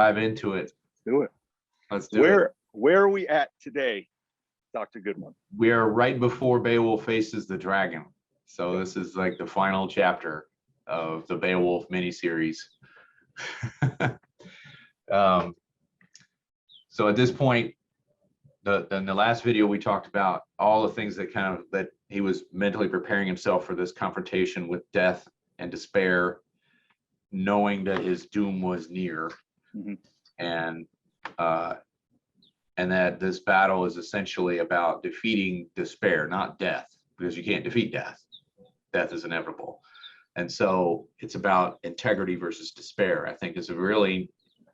dive into it. Do it. Let's do it. Where are we at today, Dr. Goodwin? We are right before Beowulf faces the dragon. So this is like the final chapter of the Beowulf miniseries. So at this point, in the last video, we talked about all the things that he was mentally preparing himself for this confrontation with death and despair, knowing that his doom was near, and that this battle is essentially about defeating despair, not death, because you can't defeat death. Death is inevitable. And so it's about integrity versus despair. I think is a really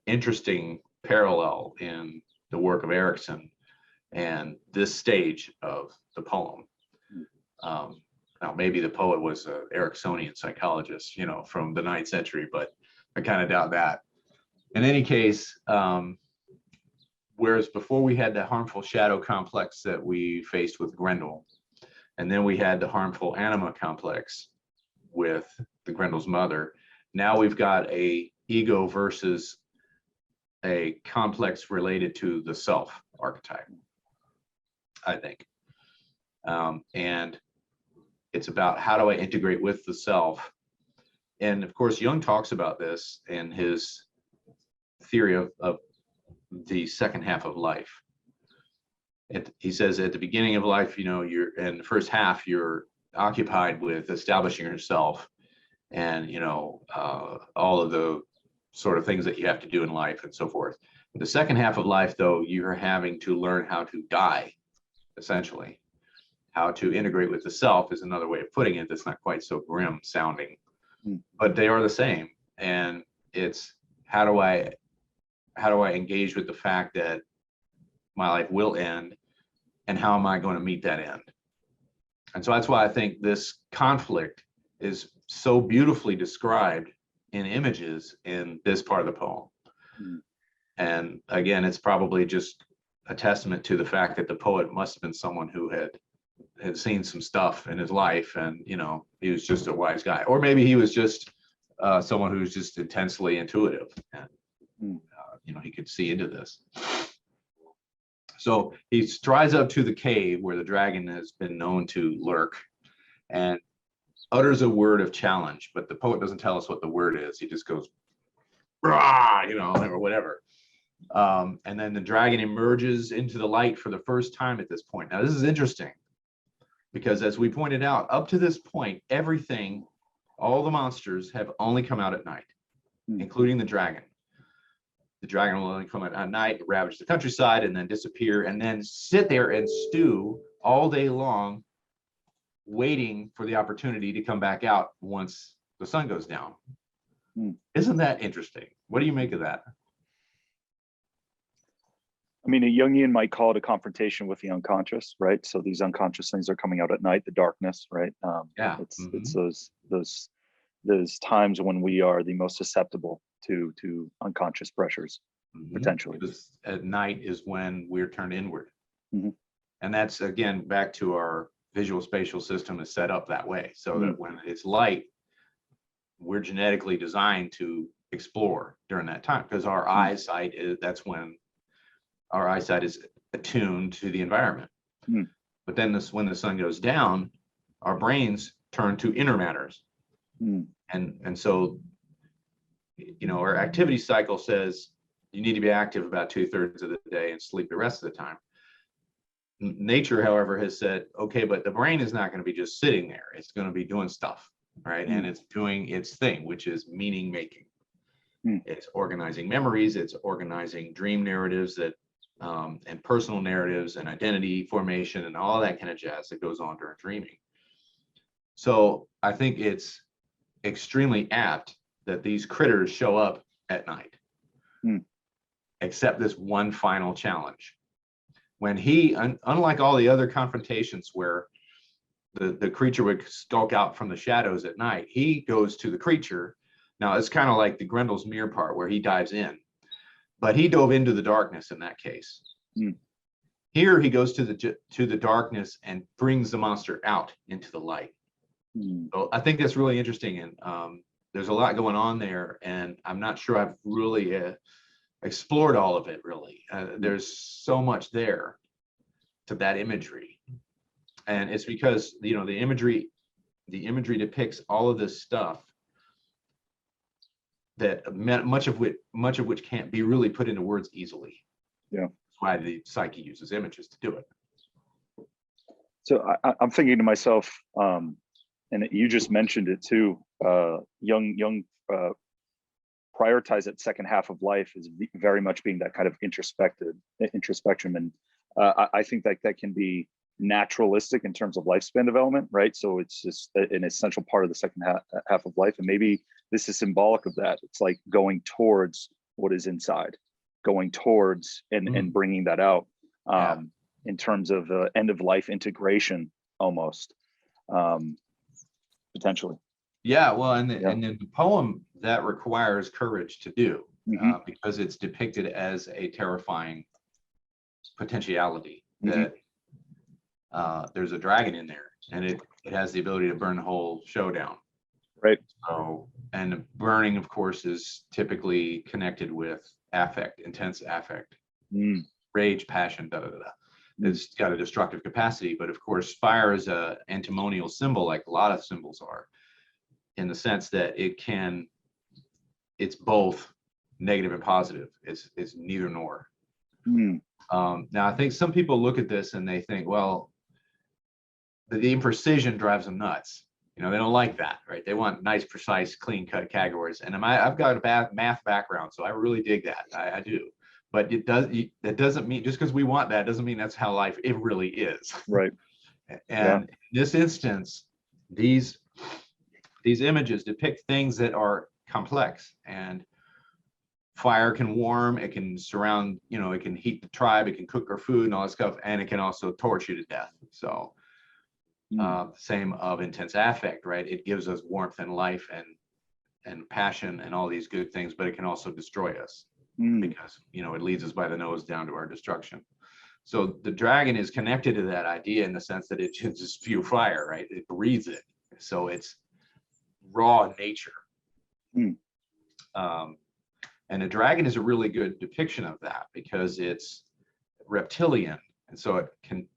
interesting parallel in the work of Erickson and this stage of the poem. Now, maybe the poet was an Ericksonian psychologist, from the 9th century, but I kind of doubt that. In any case, whereas before we had the harmful shadow complex that we faced with Grendel, and then we had the harmful anima complex with the Grendel's mother, now we've got a ego versus a complex related to the self archetype, I think. And it's about how do I integrate with the self? And of course, Jung talks about this in his theory of the second half of life. He says at the beginning of life, you're in the first half, you're occupied with establishing yourself and, all of the sort of things that you have to do in life and so forth. The second half of life, though, you're having to learn how to die, essentially. How to integrate with the self is another way of putting it that's not quite so grim sounding, but they are the same. And it's how do I engage with the fact that my life will end, and how am I going to meet that end? And so that's why I think this conflict is so beautifully described in images in this part of the poem. And again, it's probably just a testament to the fact that the poet must have been someone who had seen some stuff in his life, and he was just a wise guy, or maybe he was just someone who's just intensely intuitive, and he could see into this. So he strides up to the cave where the dragon has been known to lurk and utters a word of challenge, but the poet doesn't tell us what the word is. He just goes, "Rah," or whatever. And then the dragon emerges into the light for the first time at this point. Now, this is interesting because, as we pointed out, up to this point, all the monsters have only come out at night, including the dragon. The dragon will only come out at night, ravage the countryside, and then disappear, and then sit there and stew all day long, waiting for the opportunity to come back out once the sun goes down. Isn't that interesting? What do you make of that? I mean, a Jungian might call it a confrontation with the unconscious, right? So these unconscious things are coming out at night, the darkness, right? It's those times when we are the most susceptible to unconscious pressures, potentially. Because at night is when we're turned inward. And that's, again, back to our visual spatial system is set up that way, so that when it's light, we're genetically designed to explore during that time, because our eyesight that's when our eyesight is attuned to the environment. But then when the sun goes down, our brains turn to inner matters. And so our activity cycle says you need to be active about 2/3 of the day and sleep the rest of the time. Nature, however, has said, okay, but the brain is not going to be just sitting there. It's going to be doing stuff, right? And it's doing its thing, which is meaning making. It's organizing memories. It's organizing dream narratives and personal narratives and identity formation and all that kind of jazz that goes on during dreaming. So I think it's extremely apt that these critters show up at night, except this one final challenge. When he, unlike all the other confrontations where the creature would skulk out from the shadows at night, he goes to the creature. Now, it's kind of like the Grendel's mirror part where he dives in, but he dove into the darkness in that case. Here, he goes to the darkness and brings the monster out into the light. So I think that's really interesting, and there's a lot going on there, and I'm not sure I've really explored all of it really. There's so much there to that imagery, and it's because the imagery depicts all of this stuff that much of which can't be really put into words easily. Yeah, that's why the psyche uses images to do it. So I'm thinking to myself, and you just mentioned it too. Young prioritize that second half of life is very much being that kind of introspection, and I think that can be naturalistic in terms of lifespan development, right? So it's just an essential part of the second half of life, and maybe this is symbolic of that. It's like going towards what is inside, going towards and bringing that out, in terms of end of life integration, almost, potentially. Yeah, well, and the poem that requires courage to do, because it's depicted as a terrifying potentiality that there's a dragon in there, and it has the ability to burn the whole show down. Right. So, and burning, of course, is typically connected with affect, intense affect, rage, passion, It's got a destructive capacity, but of course, fire is a antimonial symbol, like a lot of symbols are, in the sense that it's both negative and positive. It's neither nor. Now, I think some people look at this and they think, well, the imprecision drives them nuts. They don't like that, right? They want nice, precise, clean-cut categories. And I've got a math background, so I really dig that. I do. But that doesn't mean, just because we want that doesn't mean that's how life it really is. Right. And in this instance, these images depict things that are complex, and fire can warm, it can surround, it can heat the tribe, it can cook our food and all that stuff, and it can also torch you to death. So same of intense affect, right? It gives us warmth and life and passion and all these good things, but it can also destroy us because it leads us by the nose down to our destruction. So the dragon is connected to that idea in the sense that it can just spew fire, right? It breathes it, so it's raw nature. And a dragon is a really good depiction of that because it's reptilian, and so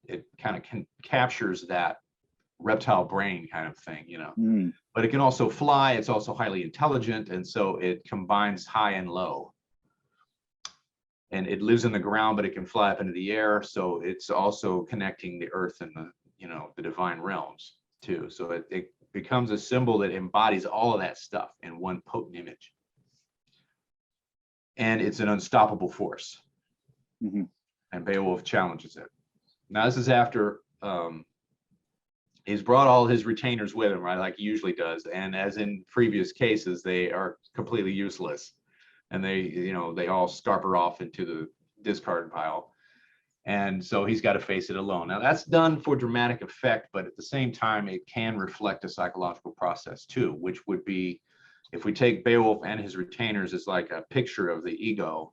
it kind of captures that reptile brain kind of thing, but it can also fly. It's also highly intelligent, and so it combines high and low. And it lives in the ground, but it can fly up into the air. So it's also connecting the earth and the divine realms too. So it becomes a symbol that embodies all of that stuff in one potent image. And it's an unstoppable force. And Beowulf challenges it. Now, this is after he's brought all his retainers with him, right, like he usually does. And as in previous cases, they are completely useless. And they all scarper off into the discard pile. And so he's got to face it alone. Now, that's done for dramatic effect, but at the same time, it can reflect a psychological process too, which would be, if we take Beowulf and his retainers as like a picture of the ego,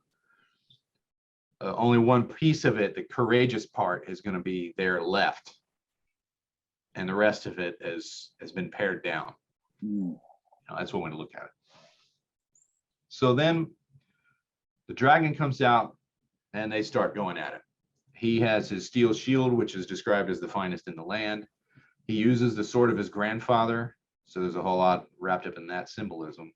only one piece of it, the courageous part, is going to be there left, and the rest of it has been pared down. That's one way to look at it. So then the dragon comes out and they start going at it. He has his steel shield, which is described as the finest in the land. He uses the sword of his grandfather. So there's a whole lot wrapped up in that symbolism.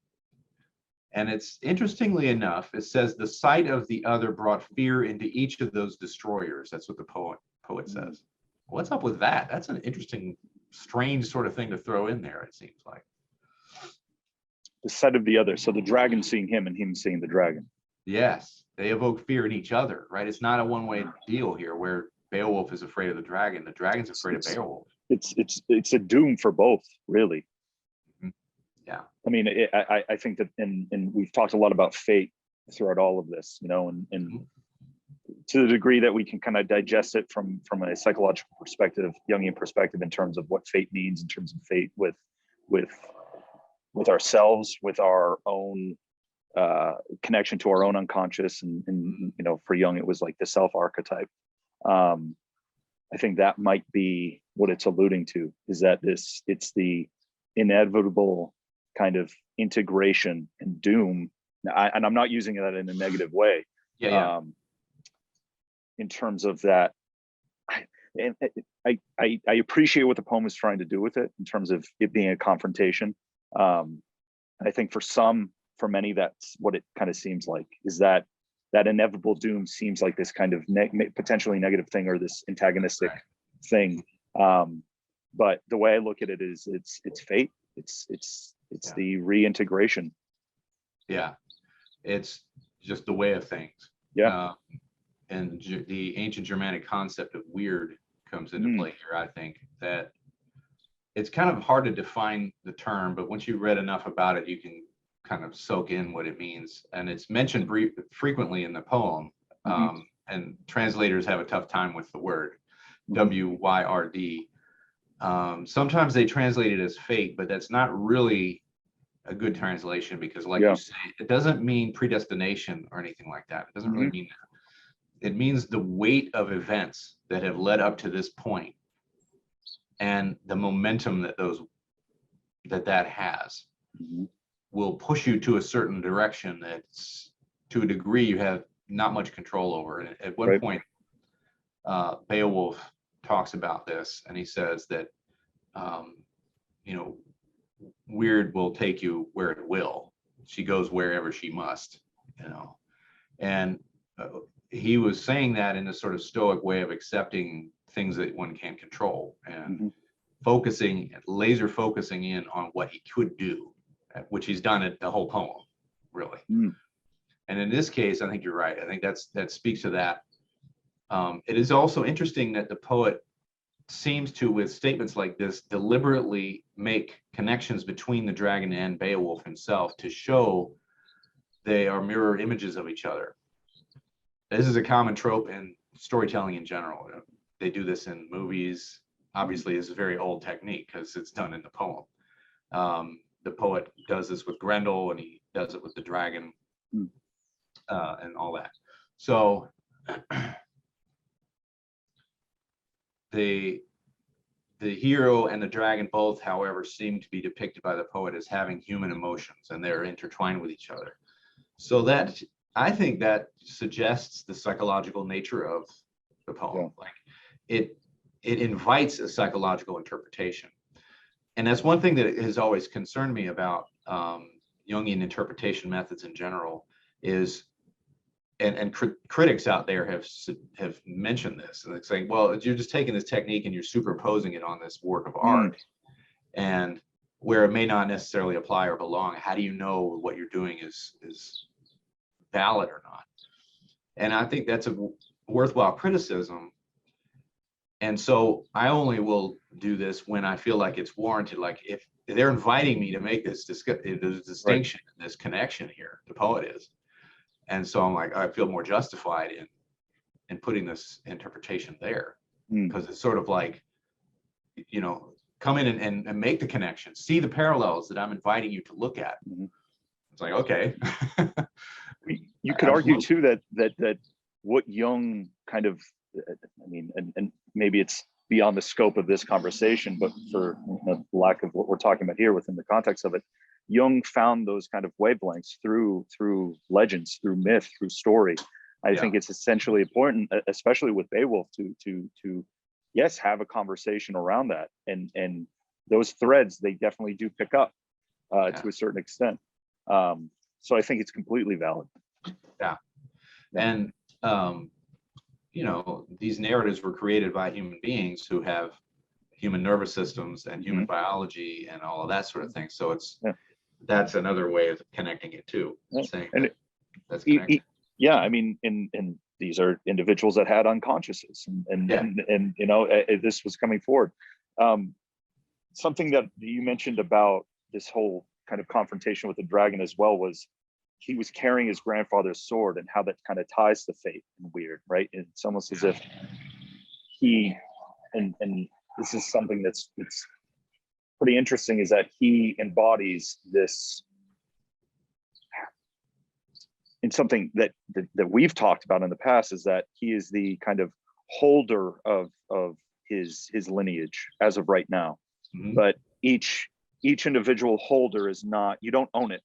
And it's, interestingly enough, it says the sight of the other brought fear into each of those destroyers. That's what the poet says. What's up with that? That's an interesting, strange sort of thing to throw in there, it seems like. The sight of the other. So the dragon seeing him and him seeing the dragon. Yes, they evoke fear in each other, right? It's not a one-way deal here where Beowulf is afraid of the dragon's afraid of Beowulf. It's a doom for both, really. Yeah. I mean, I think that, and we've talked a lot about fate throughout all of this, and to the degree that we can kind of digest it from a psychological perspective, Jungian perspective, in terms of what fate means, in terms of fate with ourselves, with our own connection to our own unconscious, and for Jung, it was like the self archetype. I think that might be what it's alluding to, is that it's the inevitable kind of integration and doom and I'm not using that in a negative way. In terms of that, I appreciate what the poem is trying to do with it in terms of it being a confrontation. I think for many, that's what it kind of seems like, is that inevitable doom seems like this kind of potentially negative thing, or this antagonistic thing. But the way I look at it is it's fate. It's the reintegration. Yeah, it's just the way of things. Yeah. And the ancient Germanic concept of weird comes into play here. I think that it's kind of hard to define the term, but once you've read enough about it, you can kind of soak in what it means. And it's mentioned frequently in the poem, and translators have a tough time with the word W-Y-R-D. Sometimes they translate it as fate, but that's not really a good translation, because like you say, it doesn't mean predestination or anything like that. It doesn't really mean that. It means the weight of events that have led up to this point, and the momentum that that has will push you to a certain direction that's, to a degree, you have not much control over. And at one point, Beowulf talks about this, and he says that weird will take you where it will. She goes wherever she must, and he was saying that in a sort of stoic way of accepting things that one can't control, and laser focusing in on what he could do, which he's done it the whole poem, really. And in this case, I think you're right. I think that speaks to that. It is also interesting that the poet seems to, with statements like this, deliberately make connections between the dragon and Beowulf himself to show they are mirror images of each other. This is a common trope in storytelling in general. They do this in movies. Obviously, it's a very old technique because it's done in the poem. The poet does this with Grendel, and he does it with the dragon, and all that. So the hero and the dragon both, however, seem to be depicted by the poet as having human emotions, and they're intertwined with each other. So that, I think that suggests the psychological nature of the poem. Like it invites a psychological interpretation. And that's one thing that has always concerned me about Jungian interpretation methods in general is, and critics out there have mentioned this, and it's saying, well, you're just taking this technique and you're superimposing it on this work of art, and where it may not necessarily apply or belong, how do you know what you're doing is valid or not? And I think that's a worthwhile criticism. And so I only will do this when I feel like it's warranted. Like if they're inviting me to make this distinction, this connection here, the poet is. And so I'm like, I feel more justified in putting this interpretation there, because it's sort of like, come in and make the connection, see the parallels that I'm inviting you to look at. It's like, okay. You could argue too that what Jung kind of, I mean, and maybe it's beyond the scope of this conversation, but for lack of what we're talking about here within the context of it, Jung found those kind of wavelengths through legends, through myth, through story. I think it's essentially important, especially with Beowulf, to yes, have a conversation around that, and those threads, they definitely do pick up to a certain extent. So I think it's completely valid. Yeah, and these narratives were created by human beings who have human nervous systems and human biology and all of that sort of thing. So it's that's another way of connecting it too. Saying that's connected. I mean, and these are individuals that had unconsciouses, and this was coming forward. Something that you mentioned about this whole kind of confrontation with the dragon as well was he was carrying his grandfather's sword, and how that kind of ties to fate and weird, right? It's almost as if he, and this is something that's pretty interesting, is that he embodies this in something that we've talked about in the past, is that he is the kind of holder of his lineage as of right now. But each individual holder is not, you don't own it.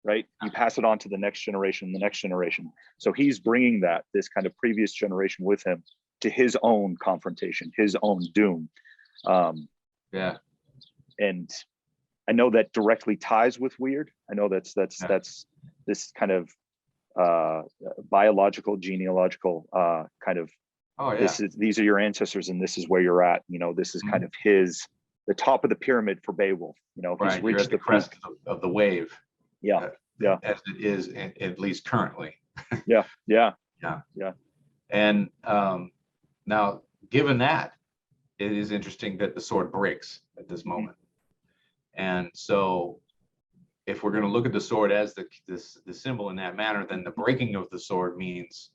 right? You pass it on to the next generation, the next generation. So he's bringing this kind of previous generation with him to his own confrontation, his own doom. Yeah. And I know that directly ties with weird. I know that's this kind of biological, genealogical kind of, these are your ancestors and this is where you're at. You know, this is kind of the top of the pyramid for Beowulf. You know, he's reached you're at the crest of the wave. Yeah. As it is, at least currently. Yeah. And now, given that, it is interesting that the sword breaks at this moment. And so, if we're going to look at the sword as the symbol in that manner, then the breaking of the sword means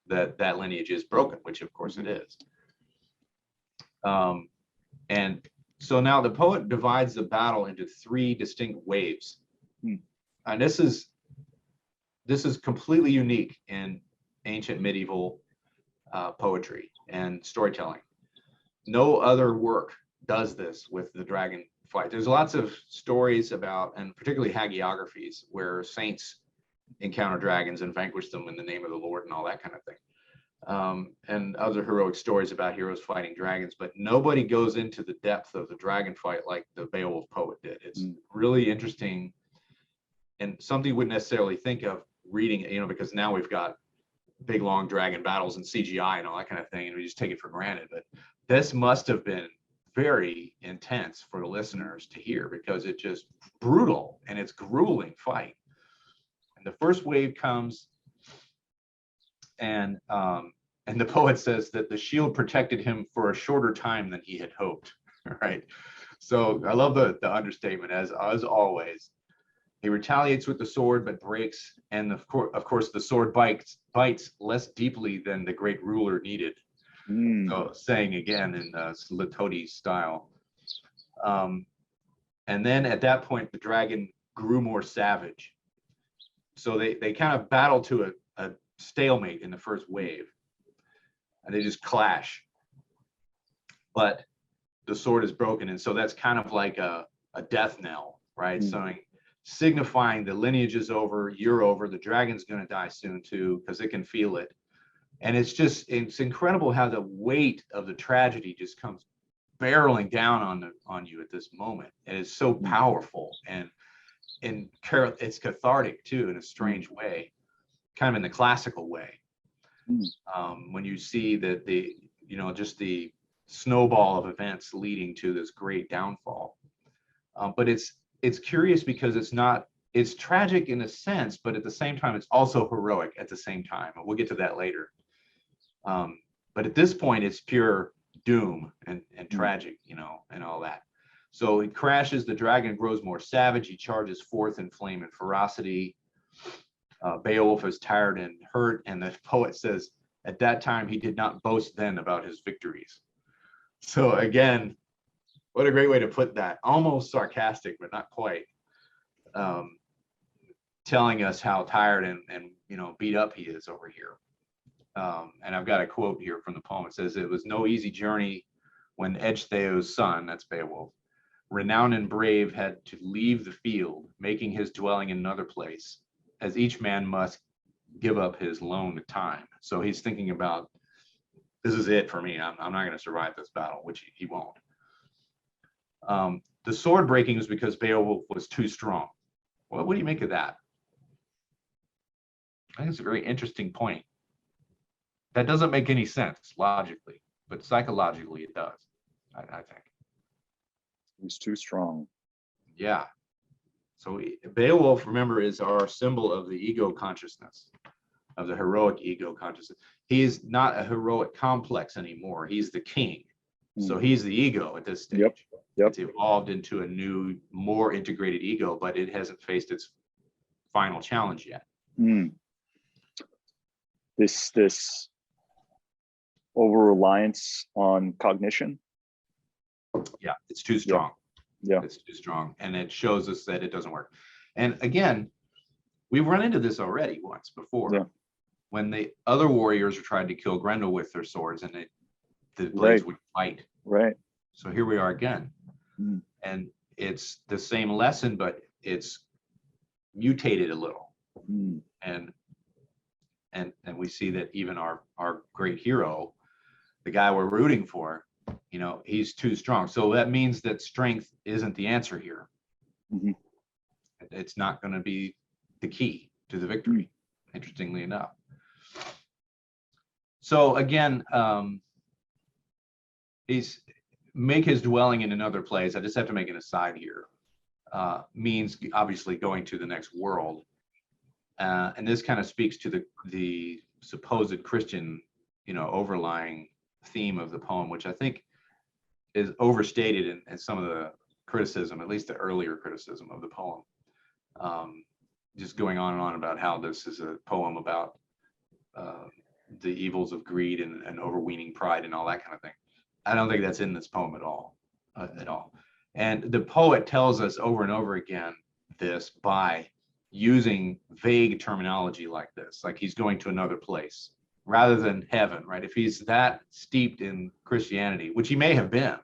that lineage is broken, which of course it is. And so now the poet divides the battle into 3 distinct waves. And this is completely unique in ancient medieval poetry and storytelling. No other work does this with the dragon fight. There's lots of stories about, and particularly hagiographies, where saints encounter dragons and vanquish them in the name of the Lord and all that kind of thing. And other heroic stories about heroes fighting dragons, but nobody goes into the depth of the dragon fight like the Beowulf poet did. It's really interesting and something you wouldn't necessarily think of reading, you know, because now we've got big long dragon battles and CGI and all that kind of thing, and we just take it for granted. But this must have been very intense for the listeners to hear, because it's just brutal and it's grueling fight. And the first wave comes, and the poet says that the shield protected him for a shorter time than he had hoped. Right. So I love the understatement, as always. He retaliates with the sword, but breaks, and of course the sword bites less deeply than the great ruler needed. So, saying again in Latodi style. And then at that point, the dragon grew more savage. So they kind of battle to a stalemate in the first wave, and they just clash. But the sword is broken, and so that's kind of like a death knell, right? So signifying the lineage is over, you're over, the dragon's going to die soon too, because it can feel it. And it's incredible how the weight of the tragedy just comes barreling down on you at this moment. And it's so powerful, and it's cathartic too, in a strange way, kind of in the classical way. When you see that just the snowball of events leading to this great downfall. But it's curious because it's tragic in a sense, but at the same time, it's also heroic at the same time. And we'll get to that later. But at this point, it's pure doom and tragic, and all that. So it crashes, the dragon grows more savage, he charges forth in flame and ferocity. Beowulf is tired and hurt, and the poet says, at that time, he did not boast then about his victories. So again, what a great way to put that. Almost sarcastic, but not quite. Telling us how tired and beat up he is over here. And I've got a quote here from the poem. It says, "It was no easy journey when Ecgtheow's son," that's Beowulf, "renowned and brave, had to leave the field, making his dwelling in another place, as each man must give up his lone time." So he's thinking about, this is it for me. I'm not going to survive this battle, which he won't. The sword breaking was because Beowulf was too strong. Well, what do you make of that? I think it's a very interesting point. That doesn't make any sense logically, but psychologically it does, I think. He's too strong. Yeah. So Beowulf, remember, is our symbol of the ego consciousness, of the heroic ego consciousness. He is not a heroic complex anymore. He's the king. So he's the ego at this stage. Yep. It's evolved into a new, more integrated ego, but it hasn't faced its final challenge yet. This over-reliance on cognition. Yeah, it's too strong. Yeah. It's too strong. And it shows us that it doesn't work. And again, we've run into this already once before, when the other warriors tried to kill Grendel with their swords, and the blades would fight. Right. So here we are again. And it's the same lesson, but it's mutated a little. Mm. And we see that even our great hero, the guy we're rooting for, you know, he's too strong. So that means that strength isn't the answer here. Mm-hmm. It's not going to be the key to the victory, interestingly enough. So again, he's make his dwelling in another place. I just have to make an aside here. Means obviously going to the next world. And this kind of speaks to the supposed Christian, you know, overlying theme of the poem, which I think is overstated in some of the criticism, at least the earlier criticism of the poem. Just going on and on about how this is a poem about the evils of greed and overweening pride and all that kind of thing. I don't think that's in this poem at all, And the poet tells us over and over again this by using vague terminology like this, like he's going to another place rather than heaven, right? If he's that steeped in Christianity, which he may have been,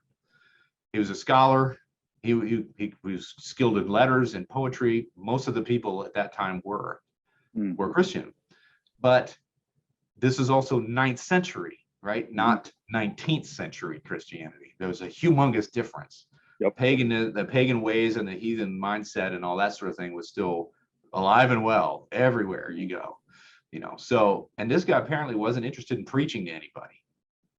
he was a scholar, he was skilled in letters and poetry. Most of the people at that time were Christian, but this is also 9th century, right? Not 19th century Christianity. There was a humongous difference. Yep. The pagan ways and the heathen mindset and all that sort of thing was still alive and well everywhere you go, you know. So, and this guy apparently wasn't interested in preaching to anybody.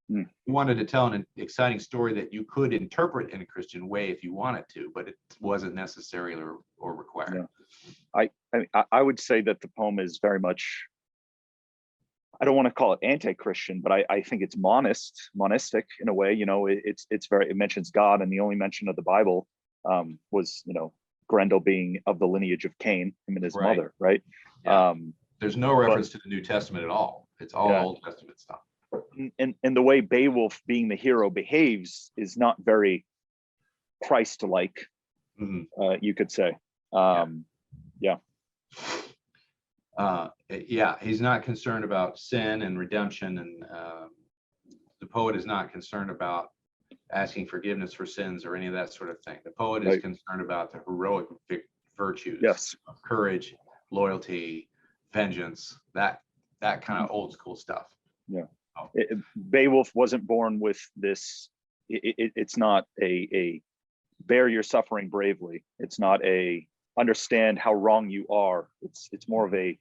He wanted to tell an exciting story that you could interpret in a Christian way if you wanted to, but it wasn't necessary or required. Yeah. I would say that the poem is very much, I don't want to call it anti-Christian, but I think it's monistic in a way. You know, it mentions God, and the only mention of the Bible was, you know, Grendel being of the lineage of Cain, him and his mother, right? Yeah. There's no reference to the New Testament at all. It's all Old Testament stuff. And the way Beowulf, being the hero, behaves is not very Christ-like, you could say. He's not concerned about sin and redemption, and the poet is not concerned about asking forgiveness for sins or any of that sort of thing. The poet is concerned about the heroic virtues of courage, loyalty, vengeance, that kind of old school stuff. Beowulf wasn't born with this. It's not a bear your suffering bravely. It's not a understand how wrong you are. It's more of a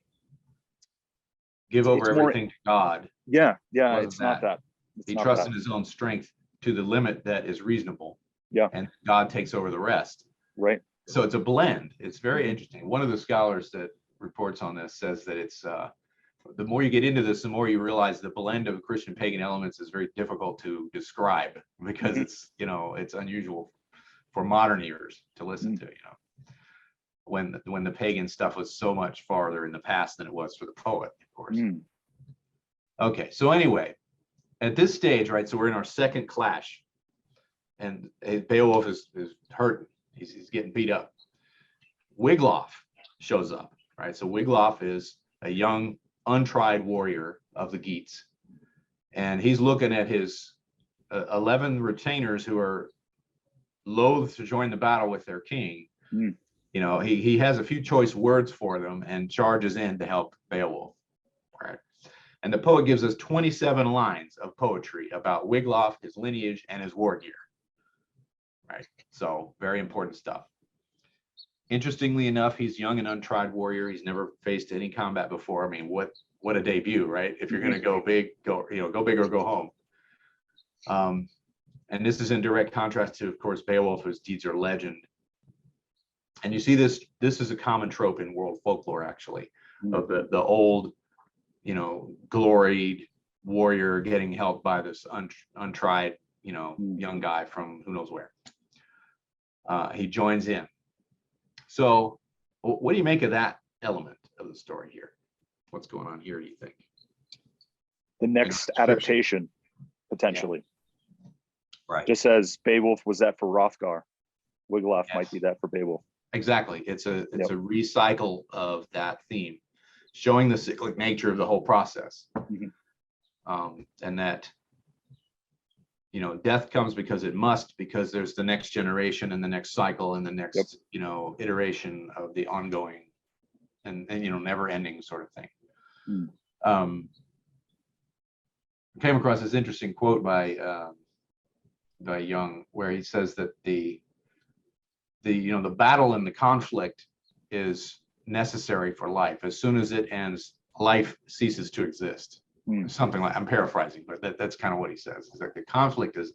give over everything to God. It's not that. He trusts in his own strength to the limit that is reasonable. And God takes over the rest. Right. So it's a blend. It's very interesting. One of the scholars that reports on this says that it's the more you get into this, the more you realize the blend of Christian pagan elements is very difficult to describe because it's, you know, it's unusual for modern ears to listen to, you know, when the pagan stuff was so much farther in the past than it was for the poet, of course. Okay, so anyway, at this stage, right, so we're in our second clash, and Beowulf is hurting. He's getting beat up. Wiglaf shows up, right? So Wiglaf is a young, untried warrior of the Geats, and he's looking at his 11 retainers who are loath to join the battle with their king. You know, he has a few choice words for them and charges in to help Beowulf, right? And the poet gives us 27 lines of poetry about Wiglaf, his lineage, and his war gear, right? So very important stuff. Interestingly enough, he's young and untried warrior. He's never faced any combat before. I mean, what a debut, right? If you're going to go big, go big or go home. And this is in direct contrast to, of course, Beowulf, whose deeds are legend. And you see this is a common trope in world folklore, actually, of the old, you know, gloried warrior getting helped by this untried, you know, young guy from who knows where. He joins in. So what do you make of that element of the story here? What's going on here, do you think? The next adaptation, potentially. Right. Just as Beowulf was that for Hrothgar, Wiglaf might be that for Beowulf. Exactly. It's a recycle of that theme, showing the cyclic nature of the whole process. And that, you know, death comes because it must, because there's the next generation and the next cycle and the next, you know, iteration of the ongoing and never ending sort of thing. Came across this interesting quote by Jung, where he says that the battle and the conflict is necessary for life. As soon as it ends, life ceases to exist. Something like, I'm paraphrasing, but that's kind of what he says. It's like the conflict is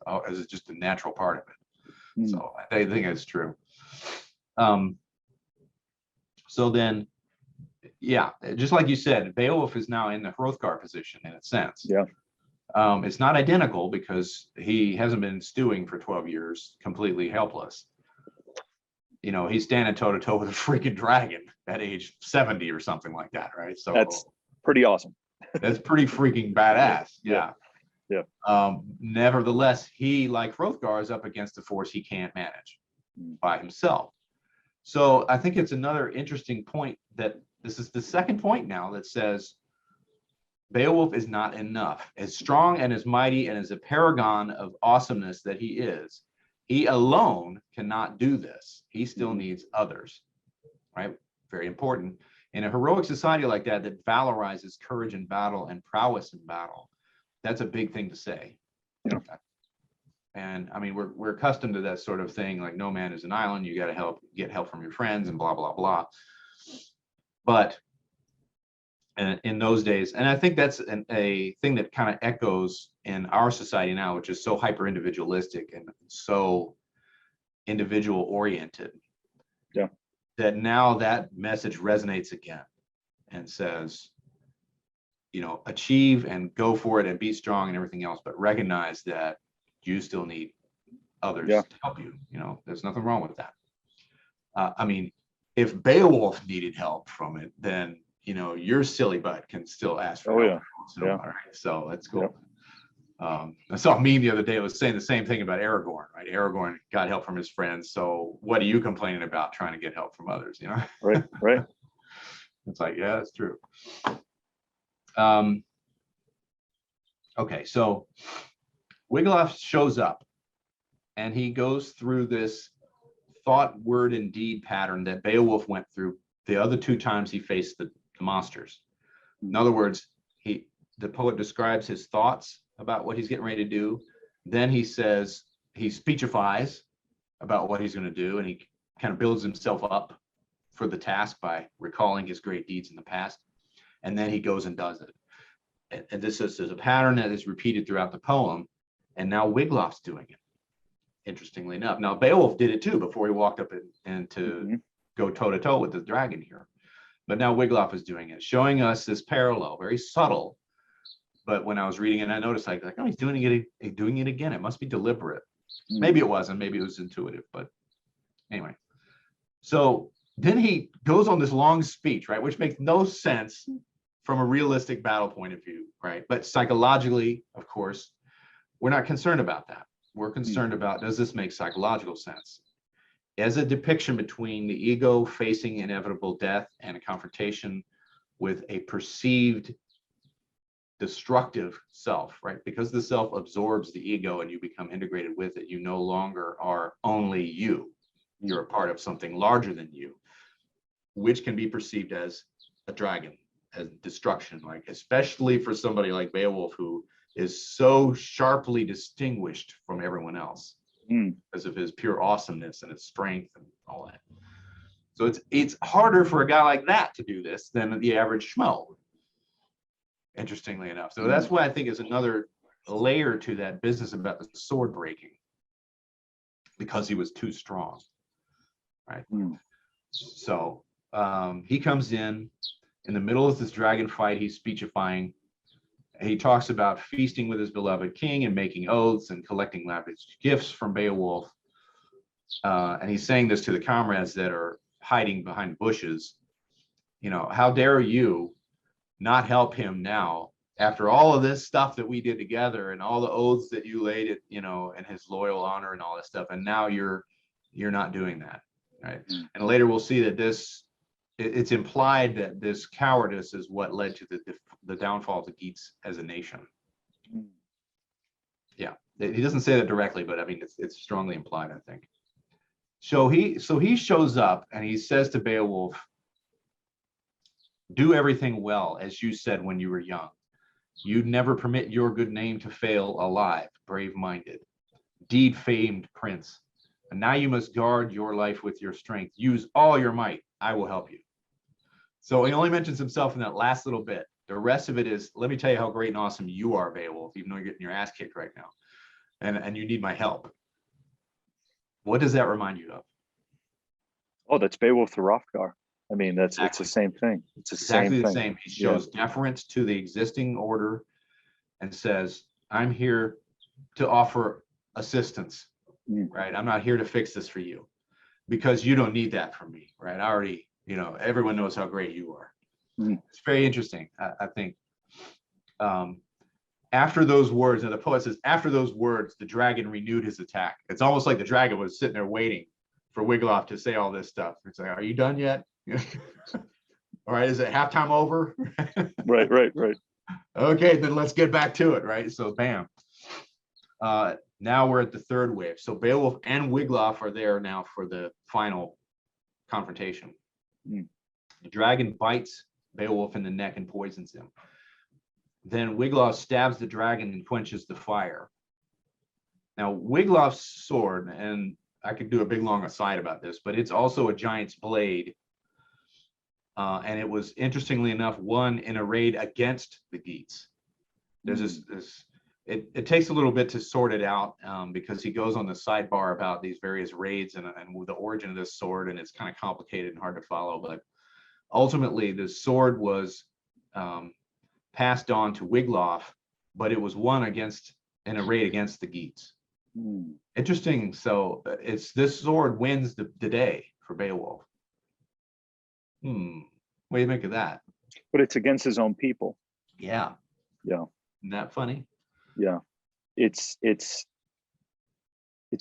just a natural part of it. So I think it's true. So then, yeah, just like you said, Beowulf is now in the Hrothgar position in a sense. Yeah. It's not identical because he hasn't been stewing for 12 years, completely helpless. He's standing toe to toe with a freaking dragon at age 70 or something like that, right? So that's pretty awesome. That's pretty freaking badass. Yeah. Nevertheless, he, like Hrothgar, is up against a force he can't manage by himself. So I think it's another interesting point that this is the second point now that says Beowulf is not enough. As strong and as mighty and as a paragon of awesomeness that he is, he alone cannot do this. He still needs others, right? Very important. In a heroic society like that valorizes courage in battle and prowess in battle, that's a big thing to say. And I mean, we're accustomed to that sort of thing, like no man is an island, you got to get help from your friends and blah, blah, blah. But in those days, and I think that's a thing that kind of echoes in our society now, which is so hyper individualistic and so individual oriented. Yeah. That now that message resonates again and says, achieve and go for it and be strong and everything else, but recognize that you still need others to help you. There's nothing wrong with that. I mean, if Beowulf needed help from it, then your silly butt can still ask for help. All right, so that's cool. I saw a meme the other day. It was saying the same thing about Aragorn, right? Aragorn got help from his friends. So what are you complaining about trying to get help from others? Right. It's like, yeah, that's true. Okay, so Wiglaf shows up and he goes through this thought, word, and deed pattern that Beowulf went through the other two times he faced the monsters. In other words, the poet describes his thoughts about what he's getting ready to do. Then he says, he speechifies about what he's going to do, and he kind of builds himself up for the task by recalling his great deeds in the past. And then he goes and does it. And this is a pattern that is repeated throughout the poem. And now Wiglaf's doing it, interestingly enough. Now, Beowulf did it too before he walked up and to go toe to toe with the dragon here. But now Wiglaf is doing it, showing us this parallel, very subtle. But when I was reading it, I noticed like, oh, he's doing it again. It must be deliberate. Maybe it wasn't. Maybe it was intuitive. But anyway, so then he goes on this long speech, right, which makes no sense from a realistic battle point of view, right? But psychologically, of course, we're not concerned about that. We're concerned about, does this make psychological sense? As a depiction between the ego facing inevitable death and a confrontation with a perceived destructive self, right? Because the self absorbs the ego and you become integrated with it, you no longer are only you. You're a part of something larger than you, which can be perceived as a dragon, as destruction, like especially for somebody like Beowulf, who is so sharply distinguished from everyone else because of his pure awesomeness and his strength and all that. So it's harder for a guy like that to do this than the average schmo, interestingly enough. So that's why I think is another layer to that business about the sword breaking, because he was too strong, right? So he comes in the middle of this dragon fight. He's speechifying. He talks about feasting with his beloved king and making oaths and collecting lavish gifts from Beowulf. And he's saying this to the comrades that are hiding behind bushes. How dare you not help him now after all of this stuff that we did together and all the oaths that you laid it, and his loyal honor and all that stuff. And now you're not doing that, right? And later we'll see that it's implied that this cowardice is what led to the downfall of the Geats as a nation. Yeah, he doesn't say that directly, but I mean, it's strongly implied, I think. So he shows up and he says to Beowulf, Do everything well, as you said when you were young. You'd never permit your good name to fail alive, brave-minded, deed-famed prince. And now you must guard your life with your strength. Use all your might. I will help you. So he only mentions himself in that last little bit. The rest of it is, let me tell you how great and awesome you are, Beowulf, even though you're getting your ass kicked right now. And you need my help. What does that remind you of? Oh, that's Beowulf the Hrothgar. I mean, it's the Exactly. same thing. It's the Exactly same the thing. same. He shows deference to the existing order and says, I'm here to offer assistance, right? I'm not here to fix this for you because you don't need that from me, right? I already, you know, everyone knows how great you are. It's very interesting, I think. After those words, and the poet says, after those words, the dragon renewed his attack. It's almost like the dragon was sitting there waiting for Wiglaf to say all this stuff. It's like, are you done yet? All right, is it halftime over? Right. Okay, then let's get back to it, right? So bam. Now we're at the third wave. So Beowulf and Wiglaf are there now for the final confrontation. The dragon bites Beowulf in the neck and poisons him. Then Wiglaf stabs the dragon and quenches the fire. Now, Wiglaf's sword, and I could do a big long aside about this, but it's also a giant's blade. And it was, interestingly enough, won in a raid against the Geats. There's it takes a little bit to sort it out because he goes on the sidebar about these various raids and the origin of this sword, and it's kind of complicated and hard to follow. But ultimately, the sword was passed on to Wiglaf, but it was won in a raid against the Geats. Interesting. So it's this sword wins the day for Beowulf. What do you make of that? But it's against his own people. Yeah. Isn't that funny? Yeah. It's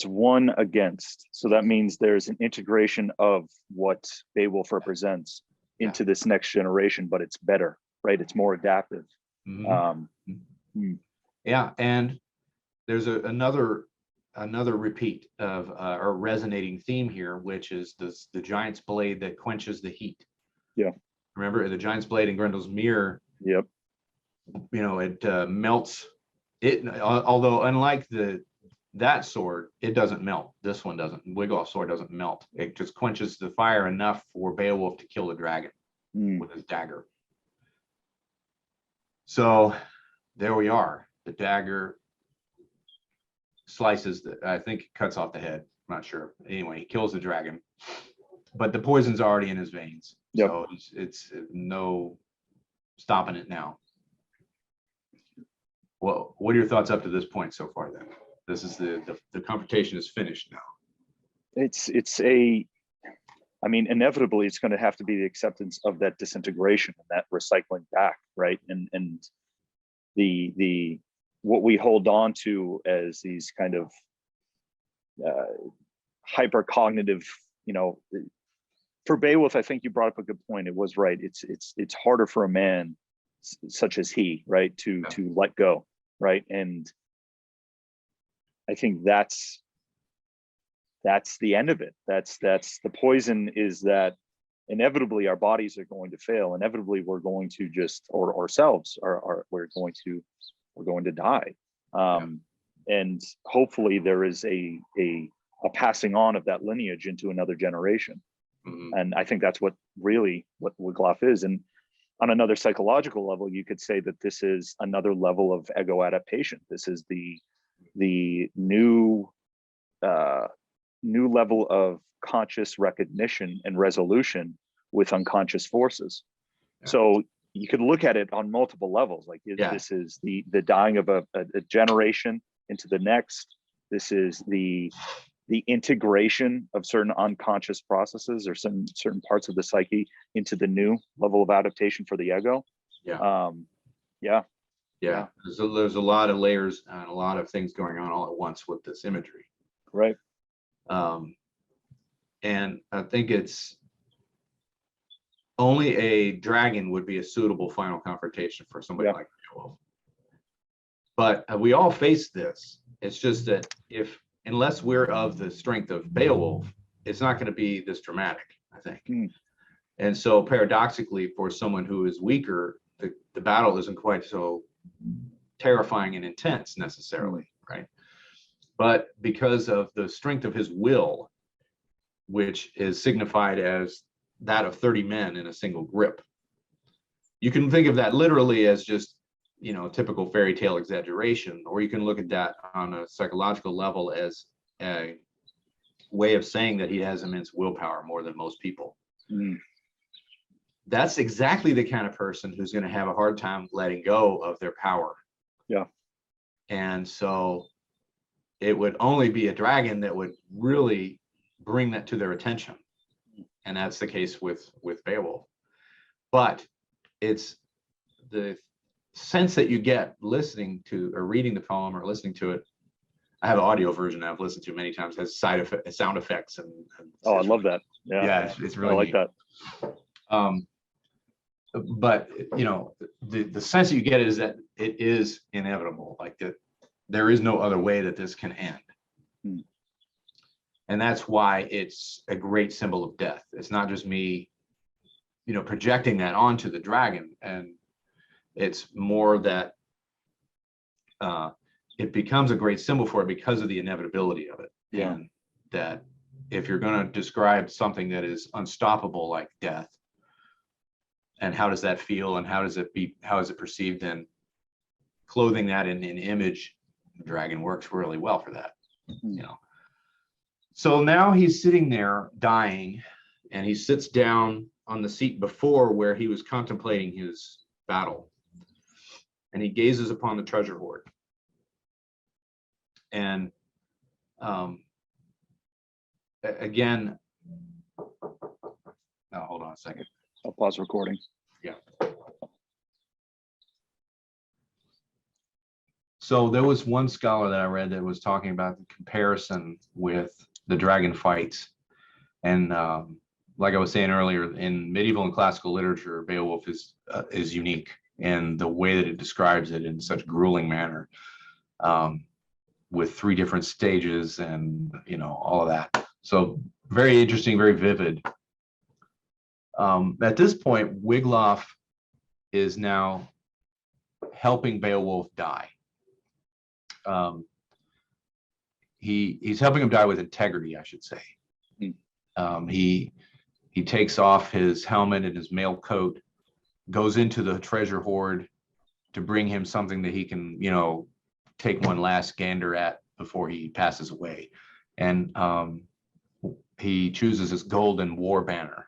one against. So that means there's an integration of what Beowulf represents into this next generation, but it's better, right? It's more adaptive. Yeah, and there's another repeat of a resonating theme here, which is the giant's blade that quenches the heat. Yeah. Remember the giant's blade in Grendel's mirror? Yep. You know, it melts it, although unlike that sword, it doesn't melt. This one doesn't. Wiglaf's sword doesn't melt. It just quenches the fire enough for Beowulf to kill the dragon with his dagger. So there we are. The dagger slices, I think it cuts off the head. I'm not sure. Anyway, he kills the dragon, but the poison's already in his veins. Yep. So it's no stopping it now. Well, what are your thoughts up to this point so far then? This is the confrontation is finished now. I mean, inevitably it's going to have to be the acceptance of that disintegration and that recycling back, right? And the what we hold on to as these kind of hyper cognitive, you know, for Beowulf, I think you brought up a good point. It was right. It's harder for a man such as he, right, to let go, right? And I think that's the end of it. That's the poison, is that inevitably our bodies are going to fail. Inevitably we're going to just, or ourselves we're going to die. And hopefully there is a passing on of that lineage into another generation. And I think that's what Wiglaf is. And on another psychological level, you could say that this is another level of ego adaptation. This is the new level of conscious recognition and resolution with unconscious forces. So you could look at it on multiple levels. Like this is the dying of a generation into the next. This is the integration of certain unconscious processes or some certain parts of the psyche into the new level of adaptation for the ego. There's a lot of layers and a lot of things going on all at once with this imagery, right? And I think it's only a dragon would be a suitable final confrontation for somebody like Beowulf. But we all face this. It's just that unless we're of the strength of Beowulf, it's not going to be this dramatic, I think. And so paradoxically, for someone who is weaker, the battle isn't quite so terrifying and intense necessarily, right? But because of the strength of his will, which is signified as that of 30 men in a single grip, you can think of that literally as just, you know, typical fairy tale exaggeration, or you can look at that on a psychological level as a way of saying that he has immense willpower, more than most people. That's exactly the kind of person who's going to have a hard time letting go of their power. Yeah. And so it would only be a dragon that would really bring that to their attention. And that's the case with Beowulf. But it's the sense that you get listening to or reading the poem or listening to it. I have an audio version I've listened to many times, has sound effects and oh, I love that. Yeah, it's really I like neat. that. But you know, the sense that you get is that it is inevitable, like that there is no other way that this can end. And that's why it's a great symbol of death. It's not just me, you know, projecting that onto the dragon, and it's more that it becomes a great symbol for it because of the inevitability of it. Yeah. And that if you're going to describe something that is unstoppable like death, and how does that feel, and how is it perceived, and clothing that in an image, the dragon works really well for that. You know. So now he's sitting there dying, and he sits down on the seat before where he was contemplating his battle, and he gazes upon the treasure hoard. And again, now hold on a second. I'll pause recording. Yeah. So there was one scholar that I read that was talking about the comparison with the dragon fights. And like I was saying earlier, in medieval and classical literature, Beowulf is unique in the way that it describes it in such grueling manner, with 3 different stages and, you know, all of that. So very interesting, very vivid. At this point, Wiglaf is now helping Beowulf die. He's helping him die with integrity, I should say. He takes off his helmet and his mail coat, goes into the treasure hoard to bring him something that he can, you know, take one last gander at before he passes away. And he chooses his golden war banner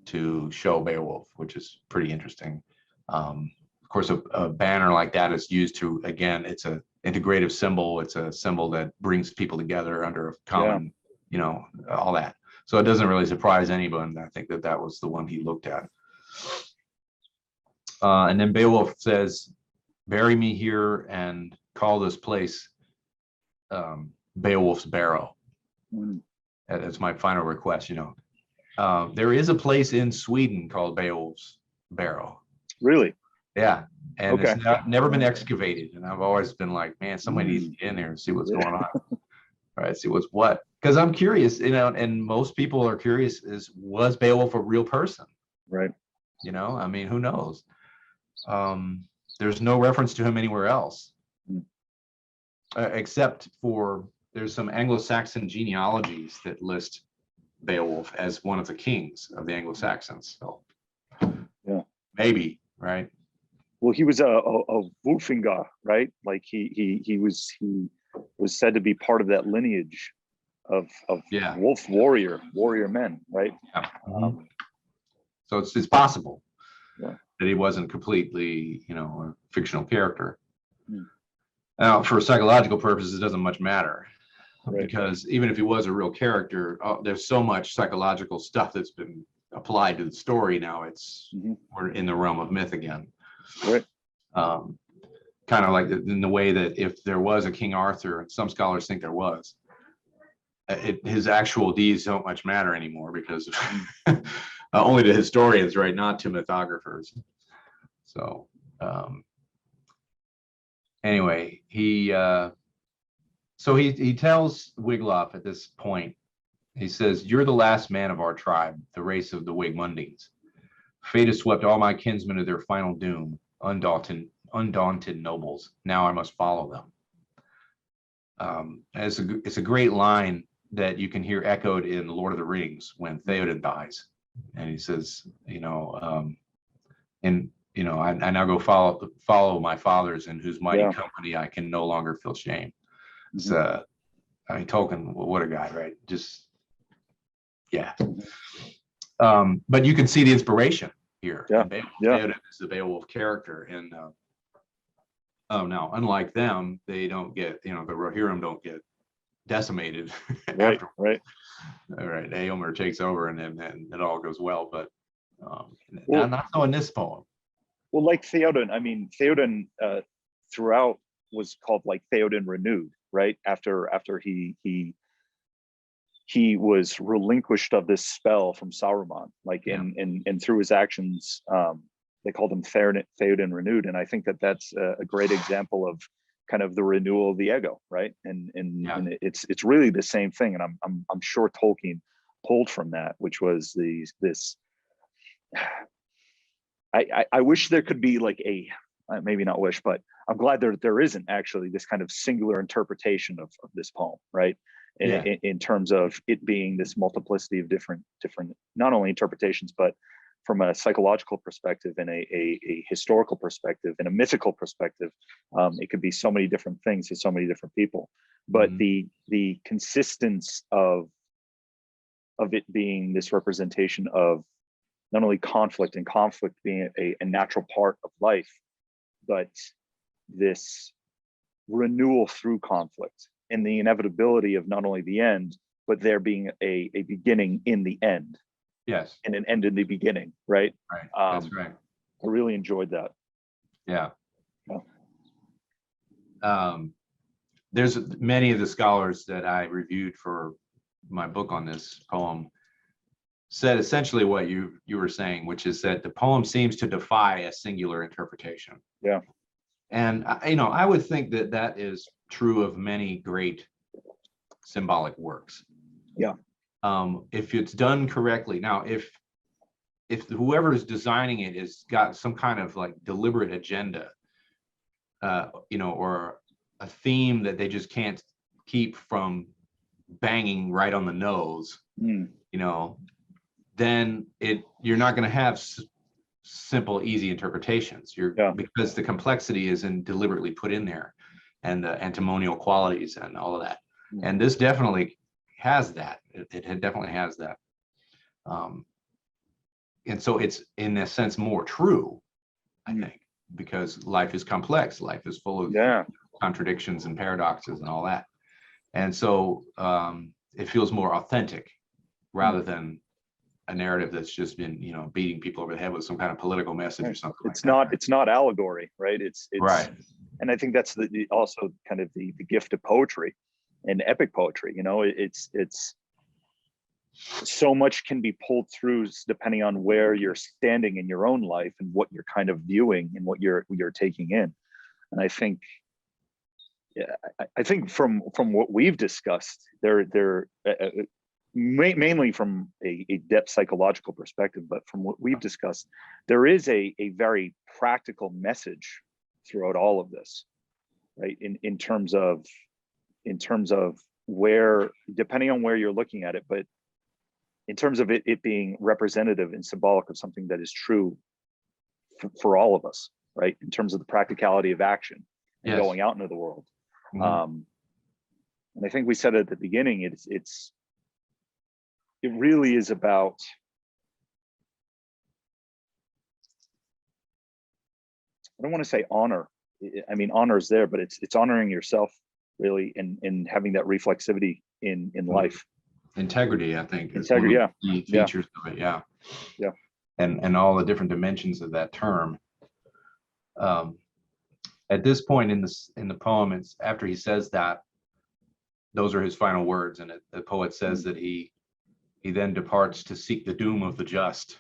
to show Beowulf, which is pretty interesting. Of course, a banner like that is used to, again, it's a integrative symbol. It's a symbol that brings people together under a common, you know, all that. So it doesn't really surprise anyone. I think that was the one he looked at. And then Beowulf says, "Bury me here and call this place Beowulf's Barrow." That's my final request, you know. There is a place in Sweden called Beowulf's Barrow. Really? Yeah. And it's never been excavated. And I've always been like, man, somebody needs to get in there and see what's going on. All right, see what's what. Because I'm curious, you know, and most people are curious, was Beowulf a real person? Right. You know, I mean, who knows? There's no reference to him anywhere else. Except for, there's some Anglo-Saxon genealogies that list Beowulf as one of the kings of the Anglo-Saxons. So yeah, maybe, right? Well, he was a Wulfinga, right? Like he was said to be part of that lineage of wolf warrior men, right? Yeah. So it's possible that he wasn't completely, you know, a fictional character. Now, for psychological purposes, it doesn't much matter, because even if he was a real character, there's so much psychological stuff that's been applied to the story now. We're in the realm of myth again. Right. Kind of like in the way that if there was a King Arthur, and some scholars think there was, his actual deeds don't much matter anymore, because only to historians, right, not to mythographers. So anyway, he tells Wiglaf at this point, he says, "You're the last man of our tribe, the race of the Wigmundings. Fate has swept all my kinsmen to their final doom, undaunted nobles. Now I must follow them. It's a great line that you can hear echoed in Lord of the Rings when Theodin dies, and he says, I now go follow my fathers, in whose mighty company I can no longer feel shame. It's Tolkien, what a guy, right? Just but you can see the inspiration here. Theodin is the Beowulf character, and now unlike them, they don't get, the Rohirrim don't get decimated. Right. All right, Éomer takes over, and then it all goes well, but not so in this poem. Well, like Theodin, Theodin throughout was called like Theodin renewed, right? After he was relinquished of this spell from Saruman, like and through his actions, they called him Theodin renewed, and I think that's a great example of kind of the renewal of the ego, right? And it's really the same thing, and I'm sure Tolkien pulled from that, which was this. I wish there could be like maybe not wish, but I'm glad there isn't actually this kind of singular interpretation of this poem, right? In terms of it being this multiplicity of different not only interpretations, but from a psychological perspective and a historical perspective and a mythical perspective, it could be so many different things to so many different people. But the consistence of it being this representation of not only conflict, and conflict being a natural part of life, but this renewal through conflict and the inevitability of not only the end, but there being a beginning in the end. Yes. And an end in the beginning, right? Right. That's right. I really enjoyed that. Yeah. There's many of the scholars that I reviewed for my book on this poem said essentially what you were saying, which is that the poem seems to defy a singular interpretation. Yeah. And I would think that is true of many great symbolic works. Yeah. If it's done correctly. Now, if whoever is designing it has got some kind of like deliberate agenda, or a theme that they just can't keep from banging right on the nose, then you're not going to have simple, easy interpretations. Because the complexity is deliberately put in there, and the antimonial qualities and all of that. And this definitely has that. It definitely has that. And so it's in a sense more true, I think, because life is complex. Life is full of contradictions and paradoxes and all that. And so it feels more authentic rather than a narrative that's just been, beating people over the head with some kind of political message or something. It's not allegory, right? It's right. And I think that's also kind of the gift of poetry and epic poetry. It's so much can be pulled through depending on where you're standing in your own life and what you're kind of viewing and what you're taking in. And I think, I think from what we've discussed, mainly from a depth psychological perspective, but from what we've discussed, there is a very practical message throughout all of this, right? In terms of where, depending on where you're looking at it, but in terms of it being representative and symbolic of something that is true for all of us, right? In terms of the practicality of action and going out into the world. And I think we said at the beginning, it really is about I don't want to say honor. I mean, honor is there, but it's honoring yourself really, and having that reflexivity in life. Integrity, I think. Integrity, is one of the key features of it. Yeah. And all the different dimensions of that term. At this point in the poem, it's after he says that, those are his final words, and the poet says that he then departs to seek the doom of the just.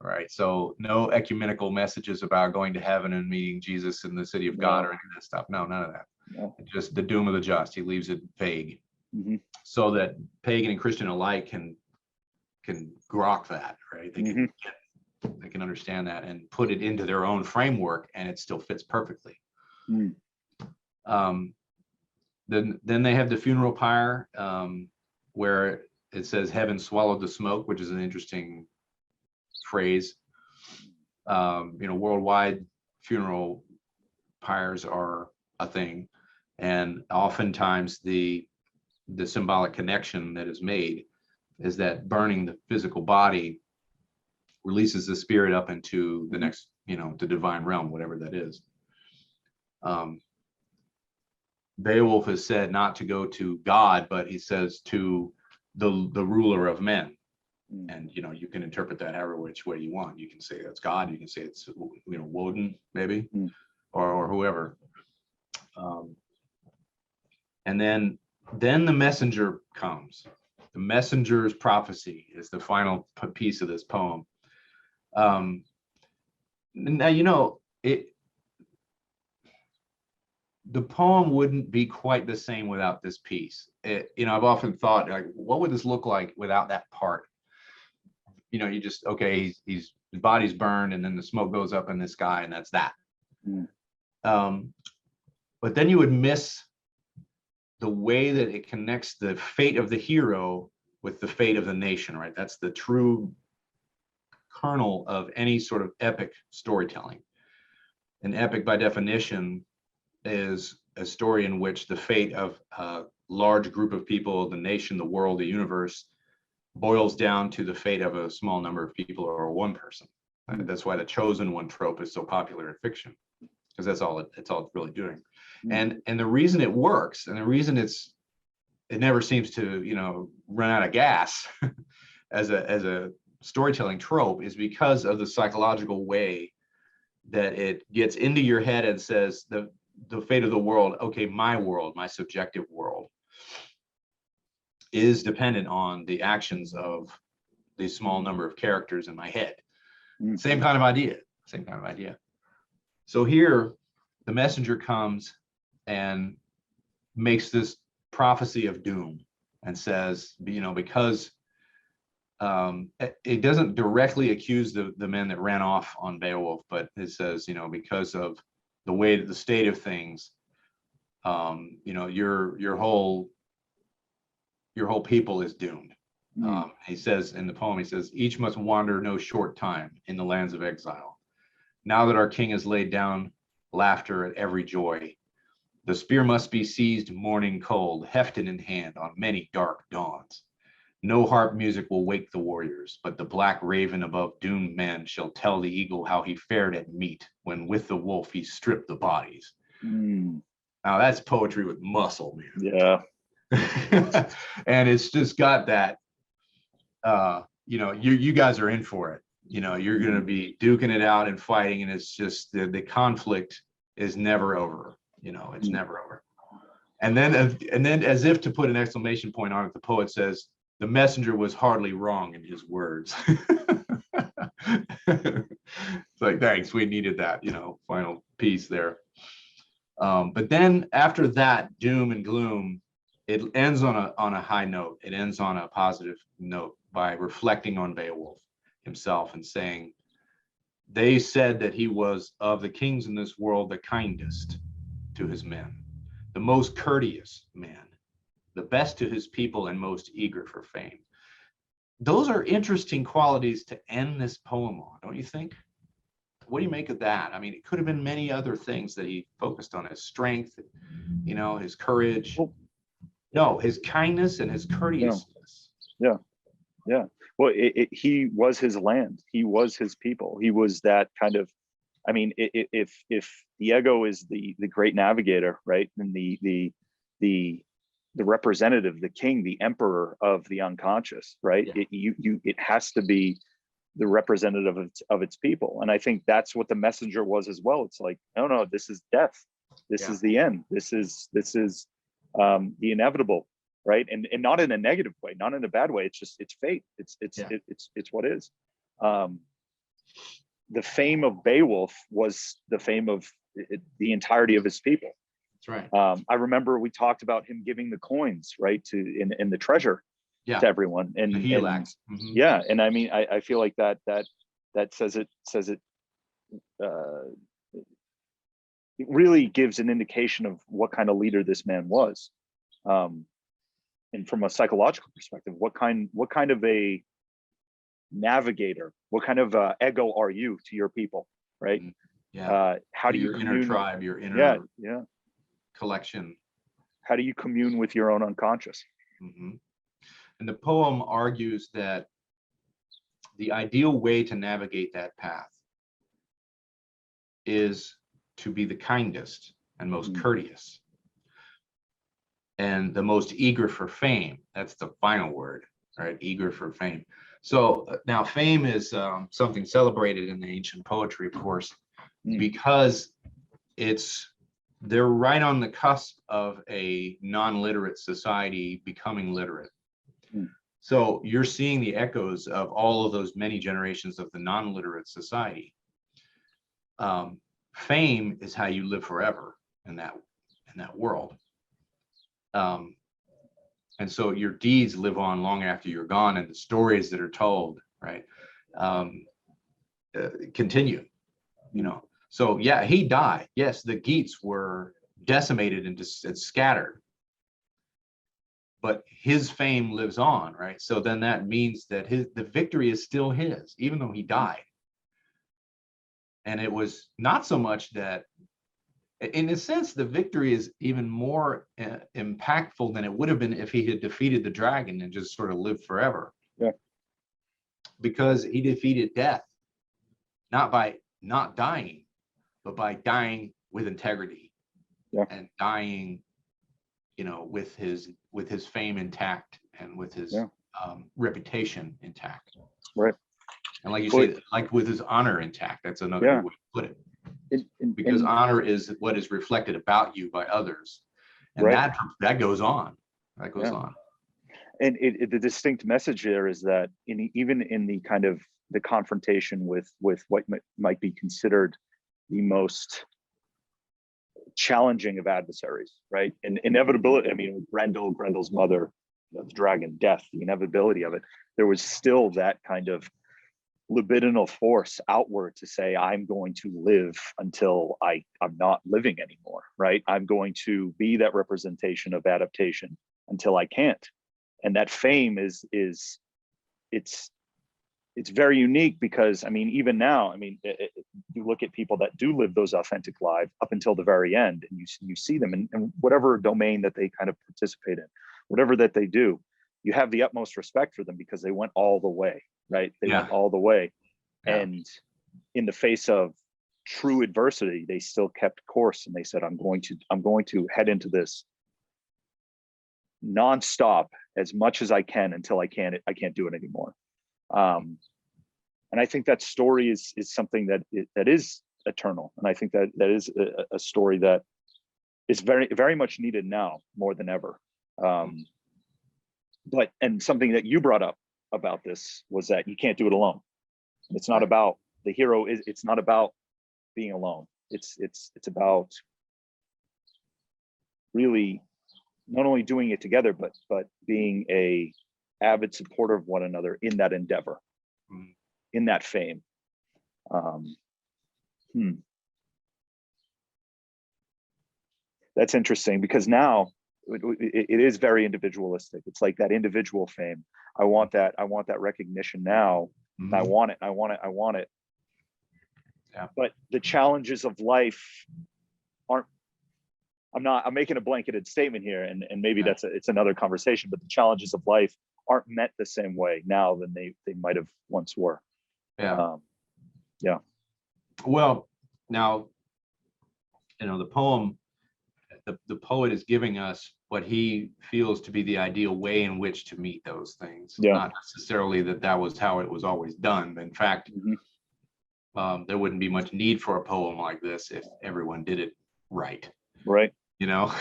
Right. So no ecumenical messages about going to heaven and meeting Jesus in the city of God or any of that stuff. No, none of that. No. Just the doom of the just. He leaves it vague, so that pagan and Christian alike can grok that. Right. They can They can understand that and put it into their own framework, and it still fits perfectly. Then they have the funeral pyre, where it says heaven swallowed the smoke, which is an interesting phrase. Worldwide funeral pyres are a thing, and oftentimes the symbolic connection that is made is that burning the physical body releases the spirit up into the next, the divine realm, whatever that is. Beowulf is said not to go to God, but he says to the ruler of men. And you can interpret that however which way you want. You can say that's God, you can say it's Woden, maybe, or whoever. And then the messenger comes. The messenger's prophecy is the final piece of this poem. Now the poem wouldn't be quite the same without this piece. I've often thought, like, what would this look like without that part? You just, okay, his body's burned, and then the smoke goes up in the sky, and that's that. But then you would miss the way that it connects the fate of the hero with the fate of the nation, right? That's the true kernel of any sort of epic storytelling. An epic, by definition, is a story in which the fate of a large group of people, the nation, the world, the universe, boils down to the fate of a small number of people or one person. And that's why the chosen one trope is so popular in fiction, because that's all it's really doing. And the reason it works, and the reason it never seems to run out of gas as a storytelling trope, is because of the psychological way that it gets into your head and says the fate of the world, okay, my world, my subjective world, is dependent on the actions of the small number of characters in my head. Same kind of idea. So here, the messenger comes and makes this prophecy of doom and says, because it doesn't directly accuse the men that ran off on Beowulf, but it says, because of the way that the state of things, your whole people is doomed. He says in the poem, each must wander no short time in the lands of exile. Now that our king has laid down laughter at every joy, the spear must be seized morning cold, hefted in hand on many dark dawns. No harp music will wake the warriors, but the black raven above doomed men shall tell the eagle how he fared at meat when with the wolf he stripped the bodies. Now that's poetry with muscle, man. Yeah. And it's just got that, you guys are in for it. You're going to be duking it out and fighting, and it's just the conflict is never over. It's never over. And then as if to put an exclamation point on it, the poet says, the messenger was hardly wrong in his words. It's like, thanks, we needed that, final piece there. But then after that doom and gloom, it ends on a high note. It ends on a positive note by reflecting on Beowulf himself and saying, they said that he was of the kings in this world the kindest to his men, the most courteous man, the best to his people, and most eager for fame. Those are interesting qualities to end this poem on, don't you think? What do you make of that? I mean, it could have been many other things that he focused on: his strength, his courage. No, his kindness and his courteousness. Yeah. Well, he was his land. He was his people. He was that kind of, I mean, if Diego is the great navigator, right, and the representative, the king, the emperor of the unconscious, right? Yeah. It has to be the representative of its people, and I think that's what the messenger was as well. It's like, no, this is death. This is the end. This is the inevitable, right? And not in a negative way, not in a bad way. It's fate. It's what is. The fame of Beowulf was the fame of the entirety of his people. That's right. I remember we talked about him giving the coins, right, in the treasure to everyone, and the Helax. Yeah, and I mean, I feel like that that says it it really gives an indication of what kind of leader this man was. And from a psychological perspective, what kind of a navigator, what kind of ego are you to your people, right? Yeah. How do you your commune, inner tribe, your inner collection? How do you commune with your own unconscious? Mm-hmm. And the poem argues that the ideal way to navigate that path is to be the kindest and most courteous and the most eager for fame. That's the final word, right? Eager for fame. So now fame is something celebrated in the ancient poetry, of course, because they're right on the cusp of a non-literate society becoming literate. So you're seeing the echoes of all of those many generations of the non-literate society. Fame is how you live forever in that world. And so your deeds live on long after you're gone, and the stories that are told, right, continue, you know. So yeah, he died. Yes, the Geats were decimated and scattered, but his fame lives on, right? So then that means that the victory is still his, even though he died. And it was not so much that, in a sense, the victory is even more impactful than it would have been if he had defeated the dragon and just sort of lived forever. Yeah. Because he defeated death, not by not dying, but by dying with integrity. Yeah. And dying, you know, with his fame intact and with his reputation intact. Right. And like you say, like with his honor intact. That's another good way to put it. Because honor is what is reflected about you by others, and that goes on. That goes on. And the distinct message there is that even in the kind of the confrontation with what might be considered the most challenging of adversaries, right? And inevitability. I mean, Grendel's mother, the dragon, death, the inevitability of it. There was still that kind of libidinal force outward to say, I'm going to live until I'm not living anymore, right? I'm going to be that representation of adaptation until I can't. And that fame it's very unique because, I mean, even now, I mean, you look at people that do live those authentic lives up until the very end, and you see them in whatever domain that they kind of participate in, whatever that they do, you have the utmost respect for them because they went all the way, right? They went all the way. And in the face of true adversity, they still kept course, and they said, I'm going to head into this nonstop as much as I can until I can't do it anymore. And I think that story is something that is eternal. And I think that is a story that is very, very much needed now more than ever. And something that you brought up about this was that you can't do it alone. It's not about the hero. It's not about being alone. It's about really not only doing it together, but being a avid supporter of one another in that endeavor, in that fame. That's interesting because now it is very individualistic. It's like that individual fame. I want that recognition now. I want it. Yeah. But the challenges of life aren't, I'm making a blanketed statement here, and maybe it's another conversation, but the challenges of life aren't met the same way now than they might have once were. Well, now, you know, the poem, the poet is giving us what he feels to be the ideal way in which to meet those things. Not necessarily that was how it was always done, but in fact, there wouldn't be much need for a poem like this if everyone did it right. Right. You know?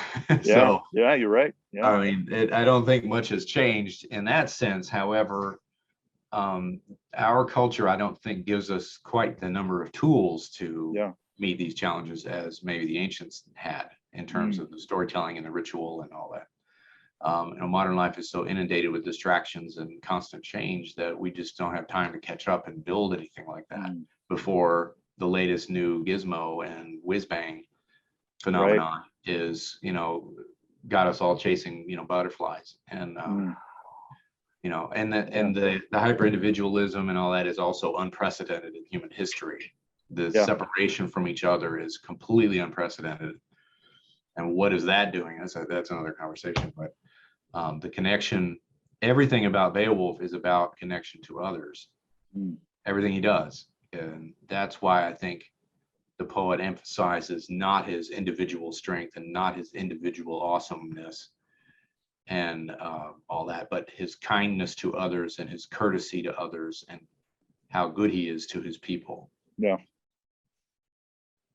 So you're right. Yeah. I mean, I don't think much has changed in that sense. However, our culture, I don't think, gives us quite the number of tools to meet these challenges as maybe the ancients had in terms of the storytelling and the ritual and all that. Modern life is so inundated with distractions and constant change that we just don't have time to catch up and build anything like that before the latest new gizmo and whiz bang phenomenon is, got us all chasing, butterflies. And the hyper individualism and all that is also unprecedented in human history. The separation from each other is completely unprecedented. And what is that doing? That's another conversation. But the connection, everything about Beowulf is about connection to others. Everything he does. And that's why I think the poet emphasizes not his individual strength and not his individual awesomeness and all that, but his kindness to others and his courtesy to others and how good he is to his people. Yeah.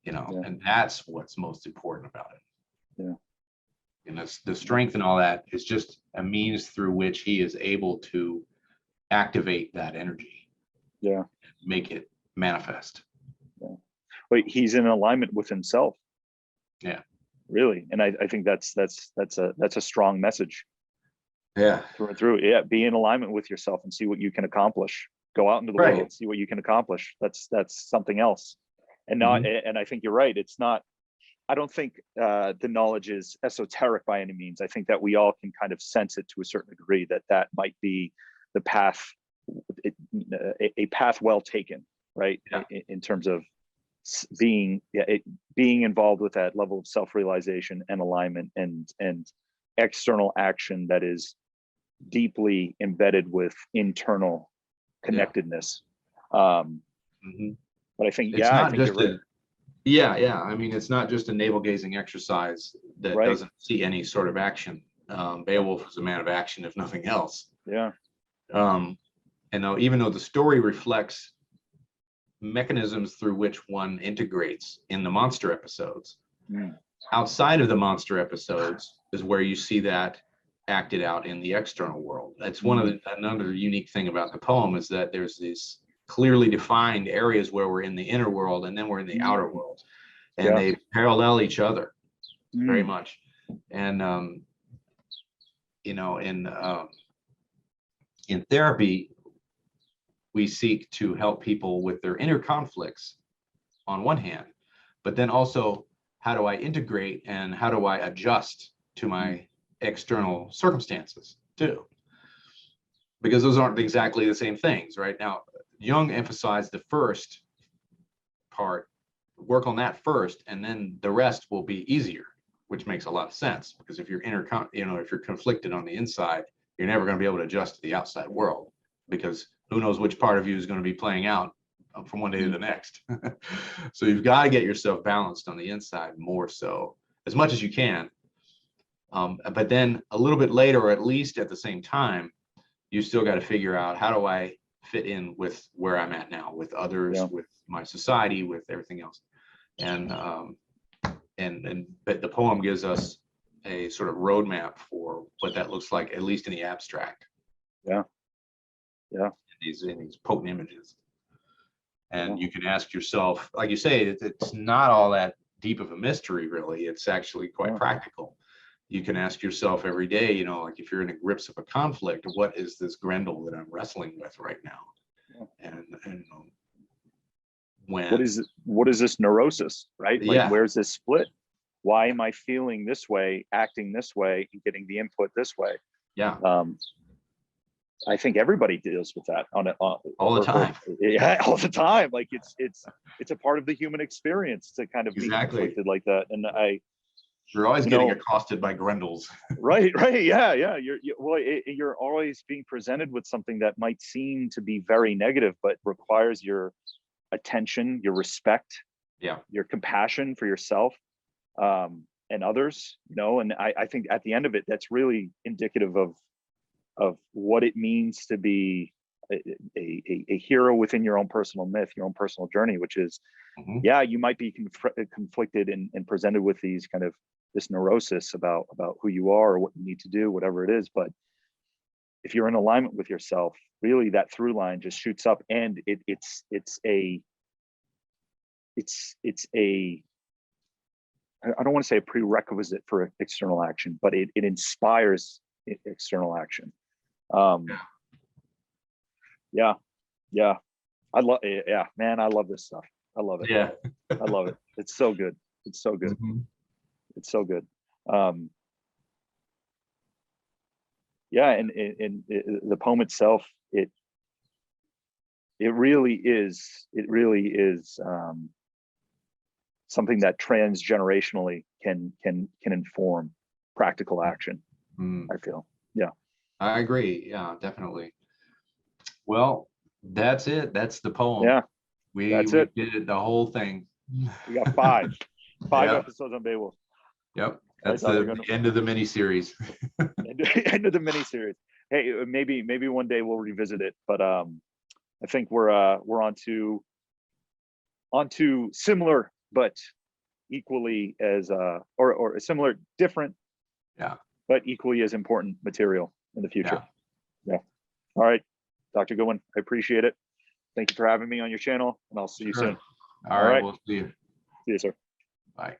And that's what's most important about it. Yeah. And that's the strength and all that is just a means through which he is able to activate that energy. Yeah. Make it manifest. Yeah. But he's in alignment with himself. Yeah. Really. And I think that's a strong message. Yeah. Through and through. Yeah. Be in alignment with yourself and see what you can accomplish. Go out into the world and see what you can accomplish. That's something else. And not, and I think you're right. It's not, I don't think the knowledge is esoteric by any means. I think that we all can kind of sense it to a certain degree, that might be the path, a path well taken, right? Yeah. In terms of being involved with that level of self-realization and alignment and external action that is deeply embedded with internal connectedness. But I think, I think you're right. Yeah. I mean, it's not just a navel-gazing exercise that doesn't see any sort of action. Beowulf is a man of action, if nothing else. Yeah. And even though the story reflects mechanisms through which one integrates in the monster episodes, outside of the monster episodes is where you see that acted out in the external world. That's one of another unique thing about the poem is that there's these clearly defined areas where we're in the inner world and then we're in the outer world, and they parallel each other very much. And in therapy, we seek to help people with their inner conflicts on one hand, but then also how do I integrate and how do I adjust to my external circumstances too? Because those aren't exactly the same things, right? Now, Jung emphasized the first part, work on that first, and then the rest will be easier, which makes a lot of sense. Because if you're if you're conflicted on the inside, you're never going to be able to adjust to the outside world, because who knows which part of you is going to be playing out from one day to the next. So you've got to get yourself balanced on the inside more so, as much as you can. But then a little bit later, or at least at the same time, you still got to figure out, how do I fit in with where I'm at now, with others, with my society, with everything else. And but the poem gives us a sort of roadmap for what that looks like, at least in the abstract. Yeah. In these potent images. And you can ask yourself, like you say, it's not all that deep of a mystery, really. It's actually quite practical. You can ask yourself every day, like if you're in the grips of a conflict, what is this Grendel that I'm wrestling with right now? And when what is this neurosis, right? Like, where's this split? Why am I feeling this way, acting this way, and getting the input this way? I think everybody deals with that all the time. All the time. Like it's a part of the human experience to kind of be conflicted like that. And you're always getting accosted by Grendels. right. Yeah. You're always being presented with something that might seem to be very negative, but requires your attention, your respect, your compassion for yourself and others. And I think at the end of it, that's really indicative of what it means to be a hero within your own personal myth, your own personal journey, which is, you might be conflicted and presented with these kind of this neurosis about who you are or what you need to do, whatever it is. But if you're in alignment with yourself, really that through line just shoots up, and it's a I don't want to say a prerequisite for external action, but it inspires external action. Yeah. I love, yeah, man, I love this stuff. I love it. Yeah. I love it. It's so good. It's so good. It's so good. Yeah, and the poem itself, it really is something that transgenerationally can inform practical action. I feel. Yeah. I agree. Yeah, definitely. Well, that's it. That's the poem. Yeah. We did it, the whole thing. We got five episodes on Beowulf. Yep. That's the end of the mini series. End of the mini series. Hey, maybe one day we'll revisit it, but I think we're on to similar but equally as or similar, different, but equally as important material in the future. Yeah. All right, Dr. Goodwin, I appreciate it. Thank you for having me on your channel, and I'll see you soon. All right, we'll see you. See you, sir. Bye.